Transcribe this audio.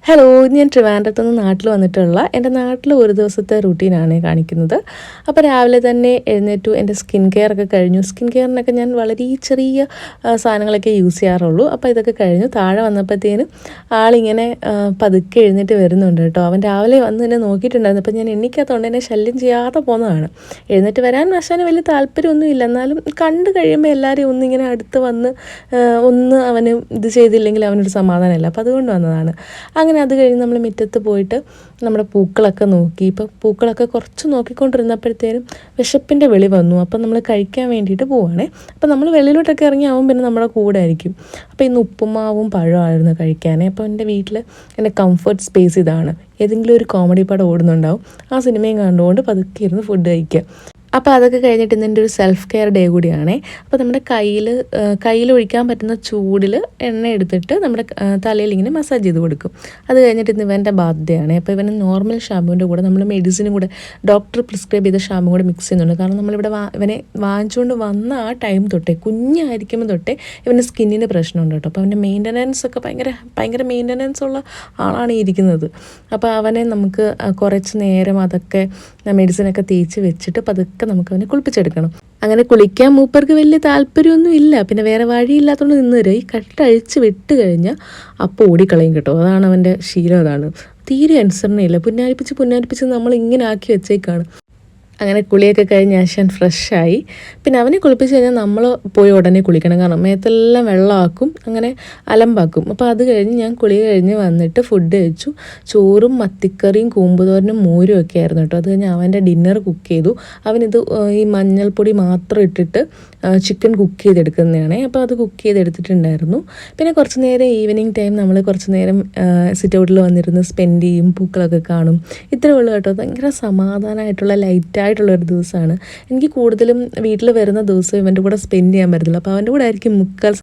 Hello, ഞാൻ ട്രിവാൻഡ്രത്ത് നിന്ന് നാട്ടിൽ വന്നിട്ടുള്ള എൻ്റെ നാട്ടിൽ ഒരു ദിവസത്തെ റുട്ടീനാണ് കാണിക്കുന്നത്. അപ്പോൾ രാവിലെ തന്നെ എഴുന്നേറ്റു, എൻ്റെ സ്കിൻ കെയർ ഒക്കെ കഴിഞ്ഞു. സ്കിൻ കെയറിനൊക്കെ ഞാൻ വളരെ ചെറിയ സാധനങ്ങളൊക്കെ യൂസ് ചെയ്യാറുള്ളൂ. അപ്പോൾ ഇതൊക്കെ കഴിഞ്ഞു താഴെ വന്നപ്പോഴത്തേനും ആളിങ്ങനെ പതുക്കെ എഴുന്നേറ്റ് വരുന്നുണ്ട് കേട്ടോ. അവൻ രാവിലെ വന്ന് എന്നെ നോക്കിയിട്ടുണ്ടായിരുന്നു. അപ്പോൾ ഞാൻ എണ്ണിക്കാത്തതുകൊണ്ട് എന്നെ ശല്യം ചെയ്യാതെ പോകുന്നതാണ്. എഴുന്നേറ്റ് വരാൻ വശാന് വലിയ താല്പര്യമൊന്നുമില്ല, എന്നാലും കണ്ടു കഴിയുമ്പോൾ എല്ലാവരെയും ഒന്നിങ്ങനെ അടുത്ത് വന്ന് ഒന്ന് അവന് ഇത് ചെയ്തില്ലെങ്കിൽ അവനൊരു സമാധാനമില്ല. അപ്പോൾ അതുകൊണ്ട് വന്നതാണ്. അങ്ങനെ അത് കഴിഞ്ഞ് നമ്മൾ മുറ്റത്ത് പോയിട്ട് നമ്മുടെ പൂക്കളൊക്കെ നോക്കി. ഇപ്പോൾ പൂക്കളൊക്കെ കുറച്ച് നോക്കിക്കൊണ്ടിരുന്നപ്പോഴത്തേനും വിശപ്പിൻ്റെ വിളി വന്നു. അപ്പം നമ്മൾ കഴിക്കാൻ വേണ്ടിയിട്ട് പോവുകയാണേ. അപ്പോൾ നമ്മൾ വെളിയിലോട്ടൊക്കെ ഇറങ്ങി ആവും പിന്നെ നമ്മുടെ കൂടെ ആയിരിക്കും. അപ്പോൾ ഇന്ന് ഉപ്പുമാവും പഴമായിരുന്നു കഴിക്കാനേ. അപ്പോൾ എൻ്റെ വീട്ടിൽ എൻ്റെ കംഫർട്ട് സ്പേസ് ഇതാണ്. ഏതെങ്കിലും ഒരു കോമഡി പടം ഓടുന്നുണ്ടാവും, ആ സിനിമയും കണ്ടുകൊണ്ട് പതുക്കെ ഇരുന്ന് ഫുഡ് കഴിക്കുക. അപ്പോൾ അതൊക്കെ കഴിഞ്ഞിട്ട് ഇന്നെൻ്റെ ഒരു സെൽഫ് കെയർ ഡേ കൂടിയാണേ. അപ്പോൾ നമ്മുടെ കയ്യിൽ ഒഴിക്കാൻ പറ്റുന്ന ചൂടിൽ എണ്ണ എടുത്തിട്ട് നമ്മുടെ തലയിൽ ഇങ്ങനെ മസാജ് ചെയ്ത് കൊടുക്കും. അത് കഴിഞ്ഞിട്ട് ഇന്ന് ഇവൻ്റെ ബർത്ത്ഡേ ആണ്. അപ്പോൾ ഇവന് നോർമൽ ഷാമ്പുവിൻ്റെ കൂടെ നമ്മൾ മെഡിസിനും കൂടെ ഡോക്ടർ പ്രിസ്ക്രൈബ് ചെയ്ത ഷാമ്പും കൂടെ മിക്സ് ചെയ്യുന്നുണ്ട്. കാരണം നമ്മളിവിടെ ഇവനെ വാങ്ങിച്ചുകൊണ്ട് വന്ന ആ ടൈം തൊട്ടേ, കുഞ്ഞായിരിക്കുമ്പോൾ തൊട്ടേ ഇവൻ്റെ സ്കിന്നിന് പ്രശ്നമുണ്ട് കേട്ടോ. അപ്പോൾ അവൻ്റെ മെയിൻ്റനൻസ് ഒക്കെ ഭയങ്കര മെയിൻ്റനൻസ് ഉള്ള ആളാണ് ഈ ഇരിക്കുന്നത്. അപ്പോൾ അവനെ നമുക്ക് കുറച്ച് നേരം അതൊക്കെ മെഡിസിനൊക്കെ തേച്ച് വെച്ചിട്ട് പതുക്കെ നമുക്ക് അവനെ കുളിപ്പിച്ചെടുക്കണം. അങ്ങനെ കുളിക്കാൻ മൂപ്പർക്ക് വലിയ താല്പര്യമൊന്നും ഇല്ല, പിന്നെ വേറെ വഴിയില്ലാത്തതുകൊണ്ട് നിന്ന് തരും. ഈ കട്ടഴിച്ച് വിട്ട് കഴിഞ്ഞാൽ അപ്പോൾ ഓടിക്കളയും കേട്ടോ. അതാണ് അവൻ്റെ ശീലം. അതാണ് തീരെ അനുസരണയില്ല. പുന്നാരിപ്പിച്ച് നമ്മൾ ഇങ്ങനെ ആക്കി വെച്ചേക്കാണ്. അങ്ങനെ കുളിയൊക്കെ കഴിഞ്ഞ് ആശാൻ ഫ്രഷായി. പിന്നെ അവനെ കുളിപ്പിച്ച് കഴിഞ്ഞാൽ നമ്മൾ പോയി ഉടനെ കുളിക്കണം, കാരണം മേത്തെല്ലാം വെള്ളമാക്കും, അങ്ങനെ അലമ്പാക്കും. അപ്പോൾ അത് കഴിഞ്ഞ് ഞാൻ കുളി കഴിഞ്ഞ് വന്നിട്ട് ഫുഡ് കഴിച്ചു. ചോറും മത്തിക്കറിയും കൂമ്പുതോരനും മോരും ഒക്കെ ആയിരുന്നു കേട്ടോ. അത് കഴിഞ്ഞ് അവൻ്റെ ഡിന്നർ കുക്ക് ചെയ്തു. അവനിത് ഈ മഞ്ഞൾപ്പൊടി മാത്രം ഇട്ടിട്ട് ചിക്കൻ കുക്ക് ചെയ്തെടുക്കുന്നതാണ്. അപ്പോൾ അത് കുക്ക് ചെയ്തെടുത്തിട്ടുണ്ടായിരുന്നു. പിന്നെ കുറച്ച് നേരം ഈവനിങ് ടൈം നമ്മൾ കുറച്ച് നേരം സിറ്റ് ഔട്ടിൽ വന്നിരുന്ന് സ്പെൻഡ് ചെയ്യും, പൂക്കളൊക്കെ കാണും. ഇത്രേ ഉള്ളൂ കേട്ടോ. ഭയങ്കര സമാധാനമായിട്ടുള്ള ലൈറ്റായിട്ടുള്ളൊരു ദിവസമാണ്. എനിക്ക് കൂടുതലും വീട്ടിൽ വരുന്ന ദിവസം ഇവൻ്റെ കൂടെ സ്പെൻഡ് ചെയ്യാൻ പറ്റത്തില്ല. അപ്പോൾ അവൻ്റെ കൂടെ ആയിരിക്കും മുക്കാൽ